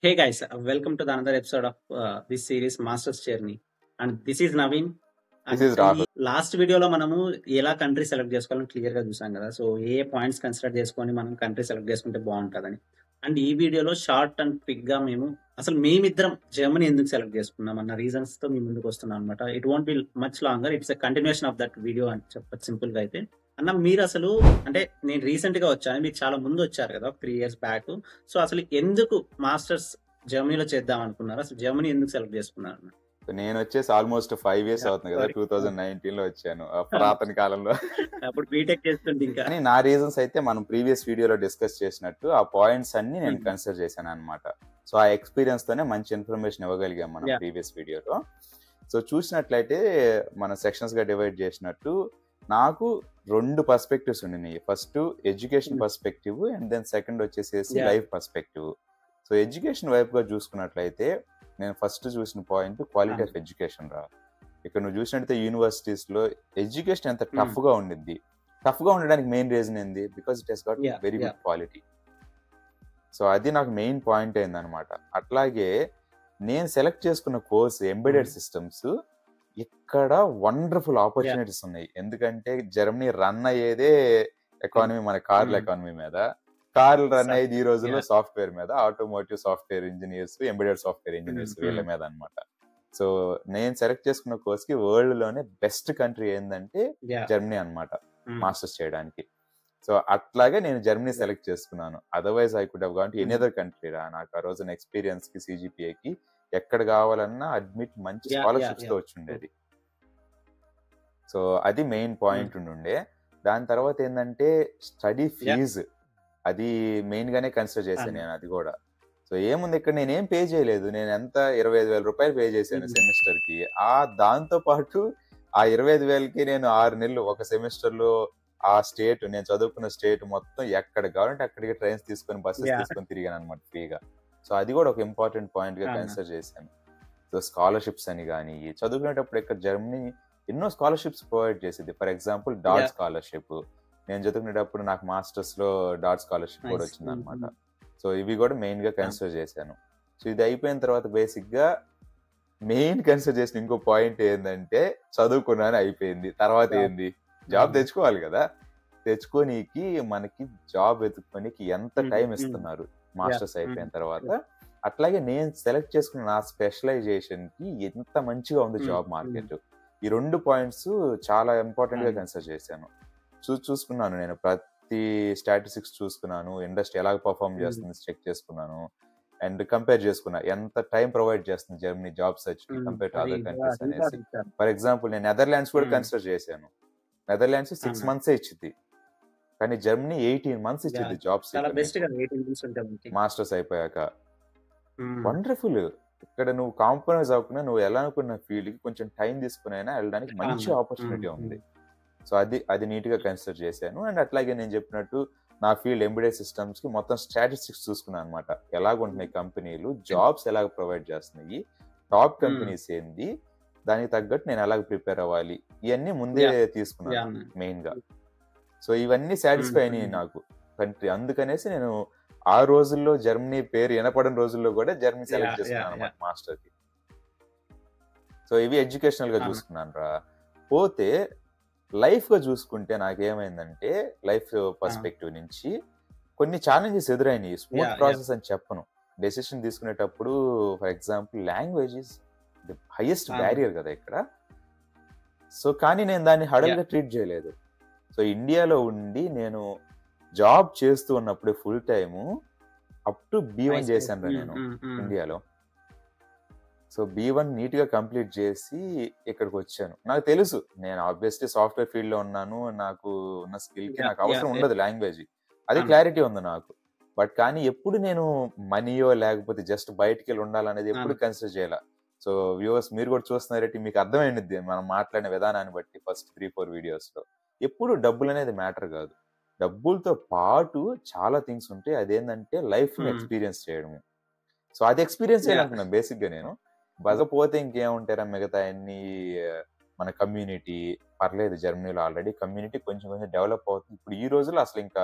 Hey guys, welcome to the another episode of this series Master's Journey. And this is Naveen. This And is ఈ Rahul. Last వీడియోలో మనము ఎలా country select చేసుకోవాలని clear గా చూసాం కదా. సో ఏ points consider చేసుకొని మనం కంట్రీ సెలెక్ట్ చేసుకుంటే బాగుంటుందని. అండ్ ఈ వీడియోలో షార్ట్ అండ్ క్విక్ గా మేము అసలు మేమిద్దరం జర్మనీ ఎందుకు సెలెక్ట్ చేసుకున్నాం అన్న రీజన్స్ తో మీ ముందుకు వస్తున్నాం అనమాట. It won't be much longer, it's a continuation of that video అని చెప్పచ్చు సింపుల్ గా అయితే. అన్న మీరు అసలు అంటే నేను రీసెంట్ గా వచ్చాను, మీరు చాలా ముందు వచ్చారు కదా 3 years బ్యాక్. సో అసలు ఎందుకు మాస్టర్స్ జర్మనీలో చేద్దాం అనుకున్నారు? అసలు జర్మనీ ఎందుకు సెలెక్ట్ చేసుకున్నారు? నేను వచ్చేసి ఆల్మోస్ట్ 5 years అవుతుంది కదా. 2019 లో వచ్చాను, పురాతన కాలంలో. అప్పుడు బీటెక్ చేస్తుంటే ఇంకా. కానీ నా రీజన్స్ అయితే మనం ప్రీవియస్ వీడియోలో డిస్కస్ చేసినట్టు ఆ పాయింట్స్ అన్ని నేను కన్సిడర్ చేశాను అనమాట. సో ఆ ఎక్స్పీరియన్స్ తోనే మంచి ఇన్ఫర్మేషన్ ఇవ్వగలిగాం మనం ప్రీవియస్ వీడియోలో. సో చూసినట్లయితే మన సెక్షన్స్ గా డివైడ్ చేసినట్టు నాకు 2 పర్స్పెక్టివ్స్ ఉన్నాయి. First education perspective and then second వచ్చేసేసి లైఫ్ పర్స్పెక్టివ్. సో ఎడ్యుకేషన్ వైపుగా చూసుకున్నట్లయితే నేను ఫస్ట్ చూసిన పాయింట్ క్వాలిటీ ఆఫ్ ఎడ్యుకేషన్ రా. ఇక్కడ నువ్వు చూసినట్టయితే యూనివర్సిటీస్ లో ఎడ్యుకేషన్ ఎంత టఫ్ గా ఉండిద్ది. టఫ్ గా ఉండడానికి మెయిన్ రీజన్ ఏంది? Because it has got very good quality. So అది నాకు మెయిన్ పాయింట్ అయిందనమాట. అట్లాగే నేను సెలెక్ట్ చేసుకున్న కోర్స్ ఎంబెడెడ్ సిస్టమ్స్, ఇక్కడ వండర్ఫుల్ ఆపర్చునిటీస్ ఉన్నాయి. ఎందుకంటే జర్మనీ రన్ అయ్యేదే ఎకానమీ, మన కార్ల ఎకానమీ మీద. కార్లు రన్ అయ్యేది ఈ రోజుల్లో సాఫ్ట్వేర్ మీద, automotive software engineers, embedded software engineers, వీళ్ళ మీద అనమాట. సో నేను సెలెక్ట్ చేసుకున్న కోర్స్ కి వరల్డ్ లోనే బెస్ట్ కంట్రీ ఏంటంటే జర్మనీ అనమాట మాస్టర్స్ చేయడానికి. సో అట్లాగే నేను జర్మనీ సెలెక్ట్ చేసుకున్నాను. Otherwise I could have gone to any other country రా. నాకు ఆ రోజున ఎక్స్పీరియన్స్ కి, సిజిపిఏకి ఎక్కడ కావాలన్నా అడ్మిట్ మంచి స్కాలర్షిప్స్ తో వచ్చి ఉండేది. సో అది మెయిన్ పాయింట్ ఉండే. దాని తర్వాత ఏంటంటే స్టడీ ఫీజు, అది మెయిన్ గానే కన్సిడర్ చేశాను నేను. అది కూడా సో ఏముంది, ఇక్కడ నేనేం పే చేయలేదు. నేను ఎంత 25,000 రూపాయలు పే చేశాను సెమిస్టర్ కి. దాంతో పాటు ఆ 25,000కి నేను 6 నెలలు ఒక సెమిస్టర్ లో ఆ స్టేట్, నేను చదువుకున్న స్టేట్ మొత్తం ఎక్కడ కావాలంటే అక్కడికి ట్రైన్స్ తీసుకొని, బస్సెస్ తీసుకొని తిరిగాను అనమాట ఫ్రీగా. సో అది కూడా ఒక ఇంపార్టెంట్ పాయింట్ గా కన్సిడర్ చేశాను. సో స్కాలర్షిప్స్ అని కానీ, చదువుకునేటప్పుడు ఇక్కడ జర్మనీ ఎన్నో స్కాలర్షిప్స్ ప్రొవైడ్ చేసేది. For example dot scholarship. నేను చదువుకునేటప్పుడు నాకు మాస్టర్స్ లో డాట్ స్కాలర్షిప్ కూడా వచ్చింది అనమాట. సో ఇవి కూడా మెయిన్ గా కన్సిడర్ చేశాను. సో ఇది అయిపోయిన తర్వాత బేసిక్ గా మెయిన్ కన్సిడర్ చేసిన ఇంకో పాయింట్ ఏంటంటే చదువుకున్నాను, అయిపోయింది. తర్వాత ఏంది? జాబ్ తెచ్చుకోవాలి కదా. తెచ్చుకోనీకి మనకి జాబ్ వెతుక్కోనికి ఎంత టైం ఇస్తున్నారు మాస్టర్స్ అయిపోయిన తర్వాత. అట్లాగే నేను సెలెక్ట్ చేసుకున్న నా స్పెషలైజేషన్ కి ఎంత మంచిగా ఉంది జాబ్ మార్కెట్. ఈ 2 పాయింట్స్ చాలా ఇంపార్టెంట్ గా కన్సిడర్ చేశాను. చూసుకున్నాను నేను, ప్రతి స్టాటిస్టిక్స్ చూసుకున్నాను, ఇండస్ట్రీ ఎలా పర్ఫార్మ్ చేస్తుంది చెక్ చేసుకున్నాను, అండ్ కంపేర్ చేసుకున్నా ఎంత టైం ప్రొవైడ్ చేస్తుంది జర్మనీ జాబ్ సర్చ్ కి కంపేర్ టు అదర్ కంట్రీస్ అనేసి. ఫర్ ఎగ్జాంపుల్ నేను నెదర్లాండ్స్ కూడా కన్సిడర్ చేశాను. నెదర్లాండ్స్ 6 months ఇచ్చింది, కానీ జర్మనీ 18 months ఇచ్చింది జాబ్స్ మాస్టర్స్ అయిపోయాక. వండర్ఫుల్. ఇక్కడ నువ్వు కాంప్రమైజ్ అవ్వకుండా నువ్వు ఎలా అనుకున్న ఫీల్డ్ కి కొంచెం టైం తీసుకుని అయినా వెళ్ళడానికి మంచి ఆపర్చునిటీ ఉంది. సో అది నీట్ గా కన్సిడర్ చేశాను. అండ్ అట్లాగే నేను చెప్పినట్టు నా ఫీల్డ్ ఎంబెడెడ్ సిస్టమ్స్ కి మొత్తం స్టాటిస్టిక్స్ చూసుకున్నాను అనమాట. ఎలాగుంటున్నాయి కంపెనీలు, జాబ్స్ ఎలాగ ప్రొవైడ్ చేస్తున్నాయి, టాప్ కంపెనీస్ ఏంది, దానికి తగ్గట్టు నేను ఎలాగ ప్రిపేర్ అవ్వాలి, ఇవన్నీ ముందే తీసుకున్నాను మెయిన్ గా. సో ఇవన్నీ సాటిస్ఫై అయినాయి నాకు కంట్రీ. అందుకనేసి నేను ఆ రోజుల్లో జర్మనీ పేరు వినపడిన రోజుల్లో కూడా జర్మనీ సెలెక్ట్ చేసుకున్నాను అనమాట మాస్టర్ కి. సో ఇవి ఎడ్యుకేషనల్ గా చూసుకున్నాను రా. పోతే లైఫ్ గా చూసుకుంటే నాకేమైందంటే, లైఫ్ పర్స్పెక్టివ్ నుంచి కొన్ని ఛాలెంజెస్ ఎదురైనాయి. స్మూత్ ప్రాసెస్ అని చెప్పను. డెసిషన్ తీసుకునేటప్పుడు for example language is the highest barrier కదా ఇక్కడ. సో కానీ నేను దాన్ని హడల్ గా ట్రీట్ చేయలేదు. సో ఇండియాలో ఉండి నేను జాబ్ చేస్తూ ఉన్నప్పుడు full time up to B1 చేశాను నేను ఇండియాలో. సో B1 నీట్ గా కంప్లీట్ చేసి ఇక్కడికి వచ్చాను. నాకు తెలుసు నేను ఆబ్వియస్లీ సాఫ్ట్వేర్ ఫీల్డ్ లో ఉన్నాను, నాకు ఉన్న స్కిల్ కి నాకు అవసరం ఉండదు లాంగ్వేజ్, అది క్లారిటీ ఉంది నాకు. బట్ కానీ ఎప్పుడు నేను మనీయో లేకపోతే జస్ట్ బయటికి వెళ్ళి ఉండాలనేది ఎప్పుడు కన్సిడర్ చేయాల. సో వ్యూవర్స్ మీరు కూడా చూస్తున్నారంటే మీకు అర్థమైంది మనం మాట్లాడిన విధానాన్ని బట్టి ఫస్ట్ 3-4 వీడియోస్ లో. ఎప్పుడు డబ్బులు అనేది మ్యాటర్ కాదు, డబ్బులతో పాటు చాలా థింగ్స్ ఉంటాయి. అదేంటంటే లైఫ్ ని ఎక్స్పీరియన్స్ చేయడము. సో అది ఎక్స్పీరియన్స్ చేయాలనుకున్నాను బేసిక్ గా నేను. బజపోతే ఇంకేముంటారా మిగతా అన్ని, మన కమ్యూనిటీ పర్లేదు. జర్మనీలో ఆల్రెడీ కమ్యూనిటీ కొంచెం కొంచెం డెవలప్ అవుతుంది ఇప్పుడు ఈ రోజుల్లో. అసలు ఇంకా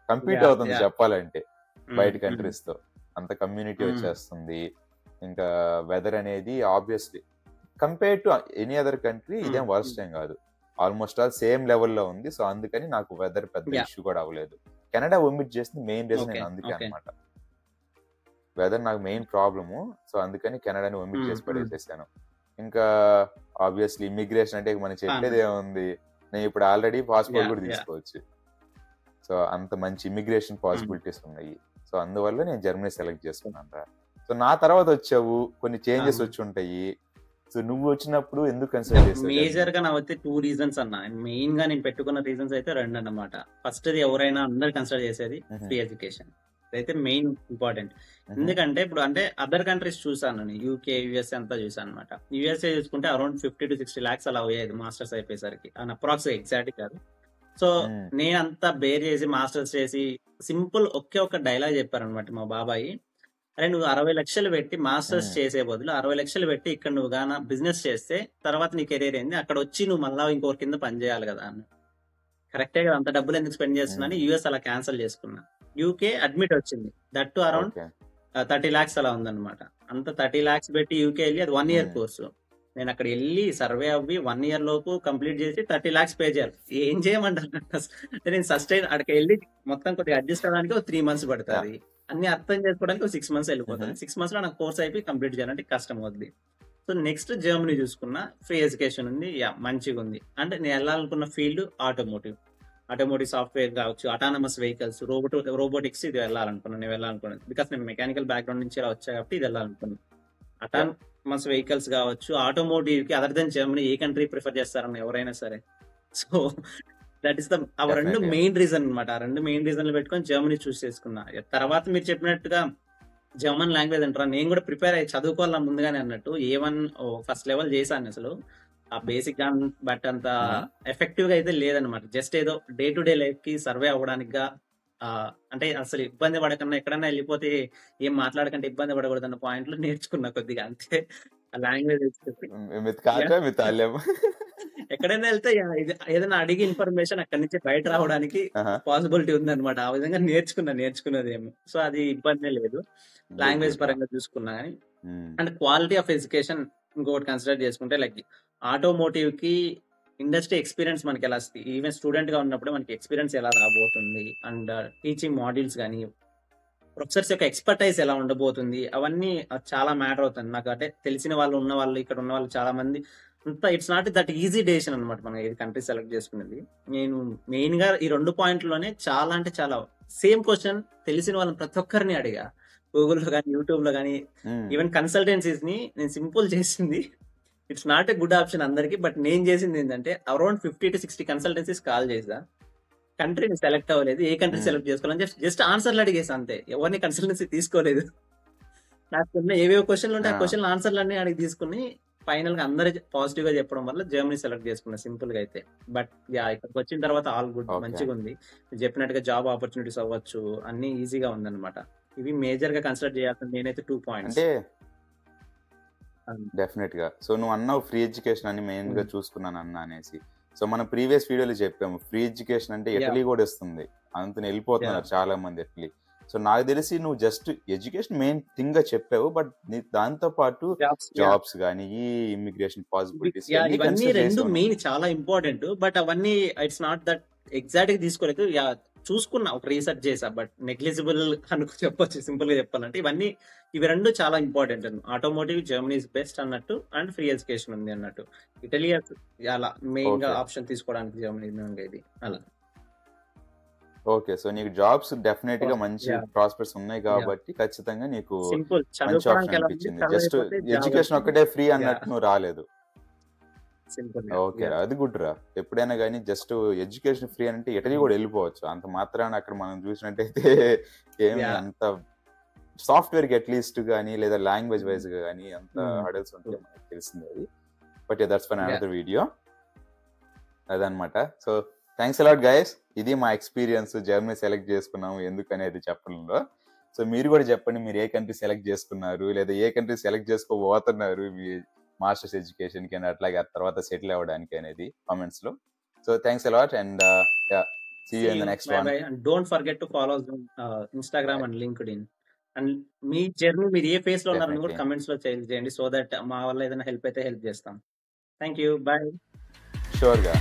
కంప్లీట్ అవుతుంది చెప్పాలంటే బయట కంట్రీస్ తో. అంత కమ్యూనిటీ వచ్చేస్తుంది. ఇంకా వెదర్ అనేది obviously compare to any other country ఇదేం వర్స్ట్ ఏం కాదు, ఆల్మోస్ట్ ఆల్ సేమ్ లెవెల్లో ఉంది. సో అందుకని నాకు వెదర్ పెద్ద ఇష్యూ కూడా అవ్వలేదు. కెనడా ఒమిట్ చేసింది మెయిన్ రీజన్ నేను అందుకే అనమాట. వెదర్ నాకు మెయిన్ ప్రాబ్లము, సో అందుకని కెనడాని ఒమిట్ చేసి పడేసేసాను. ఇంకా ఆబ్వియస్లీ ఇమిగ్రేషన్ అంటే మనం చెప్పేది ఏముంది, నేను ఇప్పుడు ఆల్రెడీ పాస్పోర్ట్ కూడా తీసుకోవచ్చు. సో అంత మంచి ఇమిగ్రేషన్ పాసిబిలిటీస్ ఉన్నాయి. సో అందువల్ల నేను జర్మనీ సెలెక్ట్ చేసుకున్నాను రా. సో నా తర్వాత వచ్చావు, కొన్ని చేంజెస్ వచ్చి ఉంటాయి. సో నువ్వు వచ్చినప్పుడు ఎందుకు కన్సిడర్ చేసావు? మేజర్ గా నాకు 2 రీజన్స్ అన్న. మెయిన్ గా నేను పెట్టుకున్న రీజన్స్ అయితే 2 అన్నమాట. ఫస్ట్ ఎవరైనా అందరు కన్సిడర్ చేసేది ఫ్రీ ఎడ్యుకేషన్, అయితే మెయిన్ ఇంపార్టెంట్. ఎందుకంటే ఇప్పుడు అంటే అదర్ కంట్రీస్ చూసాను నేను, యూకే, యుఎస్ఏ అంతా చూసాను అనమాట. యుఎస్ఏ చూసుకుంటే అరౌండ్ 50 to 60 lakhs అలా అయ్యేది మాస్టర్స్ అయిపోయేసరికి, అప్రాక్స్ ఎగ్జాక్ట్ కాదు. సో నేనంతా బేర్ చేసి మాస్టర్స్ చేసి సింపుల్ ఒకే ఒక డైలాగ్ చెప్పారనమాట మా బాబాయ్, అరే నువ్వు 60 లక్షలు పెట్టి మాస్టర్స్ చేసే బదులు 60 లక్షలు పెట్టి ఇక్కడ నువ్వు గాన బిజినెస్ చేస్తే తర్వాత నీ కెరీర్ ఏంది, అక్కడ వచ్చి నువ్వు మళ్ళా ఇంకోరి కింద పని చేయాలి కదా అని. కరెక్టే కదా, అంత డబ్బులు ఎందుకు స్పెండ్ చేస్తున్నాను. యూఎస్ అలా క్యాన్సిల్ చేసుకున్నా. యూకే అడ్మిట్ వచ్చింది, దట్ అరౌండ్ 30 lakhs అలా ఉందన్నమాట. అంత 30 lakhs పెట్టి యూకే వెళ్ళి అది 1 year కోర్సు. నేను అక్కడ వెళ్ళి సర్వే అవ్వి 1 year లోపు కంప్లీట్ చేసి 30 lakhs పే చేయాలి. ఏం చేయమంటారు అంటే నేను సస్టైన్ అక్కడికి వెళ్ళి మొత్తం కొద్దిగా అడ్జస్ట్ అవ్వడానికి 3 months పడుతుంది, అన్ని అర్థం చేసుకోవడానికి 6 months వెళ్ళిపోతుంది. 6 months లో నాకు కోర్స్ అయిపోయి కంప్లీట్ చేయాలంటే కష్టం అవుద్ది. సో నెక్స్ట్ జర్మనీ చూసుకున్నా, ఫ్రీ ఎడ్యుకేషన్ ఉంది, మంచిగా ఉంది. అంటే నేను వెళ్ళాలనుకున్న ఫీల్డ్ ఆటోమోటివ్ సాఫ్ట్వేర్ కావచ్చు, అటానమస్ వెహికల్స్, రోబోటిక్స్, ఇది వెళ్ళాలనుకున్నాను. బికాస్ నేను మెకానికల్ బ్యాక్గ్రౌండ్ నుంచి ఇలా వచ్చా కాబట్టి ఇది వెళ్ళాలనుకున్నాను. అటానమస్ వెహికల్స్ కావచ్చు, ఆటోమోటివ్ కి అదర్ దెన్ జర్మనీ ఏ కంట్రీ ప్రిఫర్ చేస్తారన్న ఎవరైనా సరే. సో దట్ ఈస్ ఆ 2 మెయిన్ రీజన్ అనమాట. ఆ 2 మెయిన్ రీజన్లు పెట్టుకొని జర్మనీ చూస్ చేసుకున్నా. తర్వాత మీరు చెప్పినట్టుగా జర్మన్ లాంగ్వేజ్ అంటారా, నేను కూడా ప్రిపేర్ అయ్యి చదువుకోవాలా ముందుగానే అన్నట్టు. A1 ఫస్ట్ లెవెల్ చేశాను, అసలు ఆ బేసిక్ బట్ అంత ఎఫెక్టివ్ గా అయితే లేదనమాట. జస్ట్ ఏదో డే టు డే లైఫ్ కి సర్వే అవ్వడానికి, అంటే అసలు ఇబ్బంది పడకుండా ఎక్కడన్నా వెళ్ళిపోతే ఏం మాట్లాడకంటే ఇబ్బంది పడకూడదు అన్న పాయింట్ లో నేర్చుకున్నా కొద్దిగా, అంతే. ఆ లాంగ్వేజ్ ఎక్కడైనా వెళ్తే ఏదైనా అడిగి ఇన్ఫర్మేషన్ అక్కడి నుంచి బయట రావడానికి పాసిబిలిటీ ఉందన్నమాట. ఆ విధంగా నేర్చుకున్నదేమో. సో అది ఇబ్బంది లేదు లాంగ్వేజ్ పరంగా చూసుకున్నా. కానీ అండ్ క్వాలిటీ ఆఫ్ ఎడ్యుకేషన్ ఇంకొకటి కన్సిడర్ చేసుకుంటే, లైక్ ఆటోమోటివ్ కి ఇండస్ట్రీ ఎక్స్పీరియన్స్ మనకి ఎలా వస్తుంది, ఈవెన్ స్టూడెంట్ గా ఉన్నప్పుడు మనకి ఎక్స్పీరియన్స్ ఎలా రాబోతుంది, అండ్ టీచింగ్ మాడ్యూల్స్ కానీ ప్రొఫెసర్స్ యొక్క ఎక్స్పర్టైజ్ ఎలా ఉండబోతుంది, అవన్నీ చాలా మ్యాటర్ అవుతుంది నాకు. అంటే తెలిసిన వాళ్ళు ఉన్న వాళ్ళు, ఇక్కడ ఉన్న వాళ్ళు చాలా మంది అంతా. It's not that easy decision అనమాట మనం ఏది కంట్రీ సెలెక్ట్ చేసుకునేది. నేను మెయిన్ గా ఈ 2 పాయింట్లోనే చాలా అంటే చాలా సేమ్ క్వశ్చన్ తెలిసిన వాళ్ళని ప్రతి ఒక్కరిని అడిగా, గూగుల్లో కానీ యూట్యూబ్ లో కానీ, ఈవెన్ కన్సల్టెన్సీస్ ని నేను సింపుల్ చేసింది. It's not a good option అందరికి, బట్ నేను చేసింది ఏంటంటే అరౌండ్ 50 to 60 కన్సల్టెన్సీస్ కాల్ చేసా. కంట్రీని సెలెక్ట్ అవ్వలేదు, ఏ కంట్రీ సెలెక్ట్ చేసుకోవాలని జస్ట్ ఆన్సర్లు అడిగేసి అంతే. ఎవరిని కన్సల్టెన్సీ తీసుకోలేదు. నాకున్న ఏవేవో క్వశ్చన్లు ఉంటే ఆ క్వశ్చన్ ఆన్సర్లు అన్ని అడిగి తీసుకుని ఫైనల్ గా అందరూ పాజిటివ్ గా చెప్పడం వల్ల జర్మనీ సెలెక్ట్ చేసుకున్నా సింపుల్ గా అయితే. బట్ ఇక్కడికి వచ్చిన తర్వాత ఆల్ గుడ్, మంచిగా ఉంది. చెప్పినట్టుగా జాబ్ ఆపర్చునిటీస్ అవ్వచ్చు, అన్ని ఈజీగా ఉందన్నమాట. ఇవి మేజర్ గా కన్సిడర్ చేయాల్సిన నేనైతే 2 points. డెఫినెట్ గా. సో నువ్వు అన్నావు ఫ్రీ ఎడ్యుకేషన్ అని మెయిన్ గా చూసుకున్నాను అన్న అనేసి. సో మనం ప్రీవియస్ వీడియోలో చెప్పాము ఫ్రీ ఎడ్యుకేషన్ అంటే ఇటలీ కూడా ఇస్తుంది, అంతని వెళ్ళిపోతున్నారు చాలా మంది ఇటలీ. సో నాకు తెలిసి నువ్వు జస్ట్ ఎడ్యుకేషన్ మెయిన్ థింగ్ గా చెప్పావు, బట్ దాంతో పాటు జాబ్స్ కానీ ఇమిగ్రేషన్ పాసిబిలిటీస్ ఇవన్నీ 2 మెయిన్ చాలా ఇంపార్టెంట్. బట్ అవన్నీ ఇట్స్ నాట్ దట్ ఎగ్జాక్ట్ గా తీసుకోలేదు, చూసుకున్నా, ఒక రీసెర్చ్ చేసా, బట్ నెగ్లిజిబుల్ చెప్పొచ్చు సింపుల్ గా చెప్పాలంటే. ఇవి 2 చాలా important. Automotive Germany is best అన్నట్టు, అండ్ ఫ్రీ ఎడ్యుకేషన్ ఉంది అన్నట్టు. ఇటలీ అలా మెయిన్ గా ఆప్షన్ తీసుకోవడానికి జర్మనీ ఇది అలా. ఓకే, సో నీకు జాబ్స్ డెఫినెట్ గా మంచి ప్రాస్పెక్ట్స్ ఉన్నాయి కాబట్టి ఖచ్చితంగా నీకు మంచి ఆప్షన్ అనిపించింది. జస్ట్ ఎడ్యుకేషన్ ఒక్కటే ఫ్రీ అన్నట్టు నువ్వు రాలేదు. ఓకే, అది గుడ్ రా. ఎప్పుడైనా కానీ జస్ట్ ఎడ్యుకేషన్ ఫ్రీ అంటే ఇటలీ కూడా వెళ్ళిపోవచ్చు. అంత మాత్రాన అక్కడ మనం చూసినట్టయితే ఏమి అంత సాఫ్ట్వేర్ కి అట్లీస్ట్ కానీ లేదా లాంగ్వేజ్ వైజ్ గా కానీ అంత హడల్స్ ఉంటాయి మనకు తెలిసింది అది. But that's for another video అదనమాట. So thanks a lot guys. ఇది మా ఎక్స్పీరియన్స్ జర్మనీ సెలెక్ట్ చేసుకున్నాము ఎందుకనేది చెప్పడంలో. సో మీరు కూడా చెప్పండి, మీరు ఏ కంట్రీ సెలెక్ట్ చేసుకున్నారు, లేదా ఏ కంట్రీ సెలెక్ట్ చేసుకోబోతున్నారు మీ మాస్టర్స్ ఎడ్యుకేషన్ కి, అట్లాగే ఆ తర్వాత సెటిల్ అవ్వడానికి అనేది కామెంట్స్ లో. So thanks a lot and see you in the next one. And don't forget to follow Instagram and LinkedIn. And me journey మీరు ఏ ఫేజ్ లో ఉన్నారని కూడా డెఫినెట్లీ కమెంట్స్ లో చేయండి. సో దట్ మా వల్ల ఏదైనా హెల్ప్ అయితే హెల్ప్ చేస్తాం. Thank you. బాయ్. షూర్గా